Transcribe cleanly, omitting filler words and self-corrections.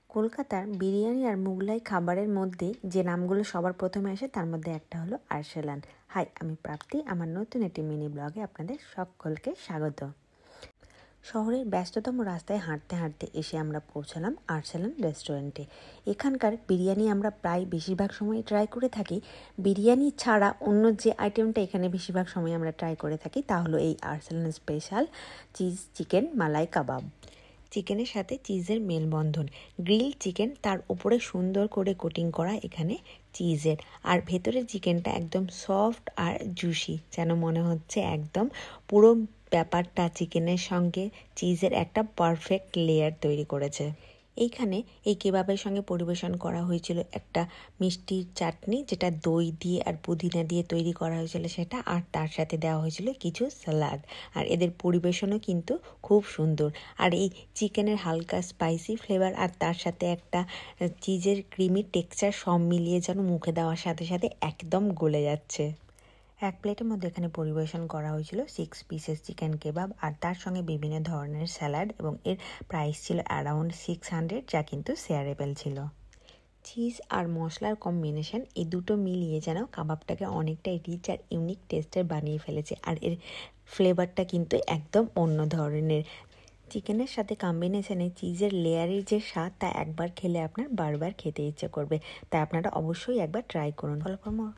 কলকাতার বিরিয়ানি আর মুঘলাই খাবারের মধ্যে যে নামগুলো সবার প্রথমে আসে তার মধ্যে একটা হলো আরসালান। হাই, আমি প্রাপ্তি। আমার নতুন একটি মিনি ব্লগে আপনাদের সকলকে স্বাগত। শহরের ব্যস্ততম রাস্তায় হাঁটতে হাঁটতে এসে আমরা পৌঁছালাম আরসালান রেস্টুরেন্টে। এখানকার বিরিয়ানি আমরা প্রায় বেশিরভাগ সময় ট্রাই করে থাকি। বিরিয়ানি ছাড়া অন্য যে আইটেমটা এখানে বেশিরভাগ সময় আমরা ট্রাই করে থাকি তা হলো এই আরসালান স্পেশাল চিজ চিকেন মালাই কাবাব। চিকেনের সাথে চিজের মেলবন্ধন, গ্রিল চিকেন, তার উপরে সুন্দর করে কোটিং করা এখানে চিজের, আর ভেতরের চিকেনটা একদম সফট আর জুসি, যেন মনে হচ্ছে একদম পুরো ব্যাপারটা চিকেনের সঙ্গে চিজের একটা পারফেক্ট লেয়ার তৈরি করেছে। এইখানে এই কেবাবের সঙ্গে পরিবেশন করা হয়েছিল একটা মিষ্টির চাটনি, যেটা দই দিয়ে আর পুদিনা দিয়ে তৈরি করা হয়েছিল সেটা, আর তার সাথে দেওয়া হয়েছিল কিছু স্যালাড। আর এদের পরিবেশনও কিন্তু খুব সুন্দর। আর এই চিকেনের হালকা স্পাইসি ফ্লেভার আর তার সাথে একটা চিজের ক্রিমি টেক্সচার সব মিলিয়ে যেন মুখে দেওয়ার সাথে সাথে একদম গলে যাচ্ছে। এক প্লেটের মধ্যে এখানে পরিবেশন করা হয়েছিল 6 পিসেস চিকেন কেবাব আর তার সঙ্গে বিভিন্ন ধরনের স্যালাড, এবং এর প্রাইস ছিল অ্যারাউন্ড 600, যা কিন্তু শেয়ারেবল ছিল। চিজ আর মশলার কম্বিনেশন, এই দুটো মিলিয়ে যেন কাবাবটাকে অনেকটাই রিচ আর ইউনিক টেস্টের বানিয়ে ফেলেছে। আর এর ফ্লেভারটা কিন্তু একদম অন্য ধরনের। চিকেনের সাথে কম্বিনেশনে চিজের লেয়ারের যে স্বাদ, তা একবার খেলে আপনার বারবার খেতে ইচ্ছে করবে। তাই আপনারা অবশ্যই একবার ট্রাই করুন। Follow for more.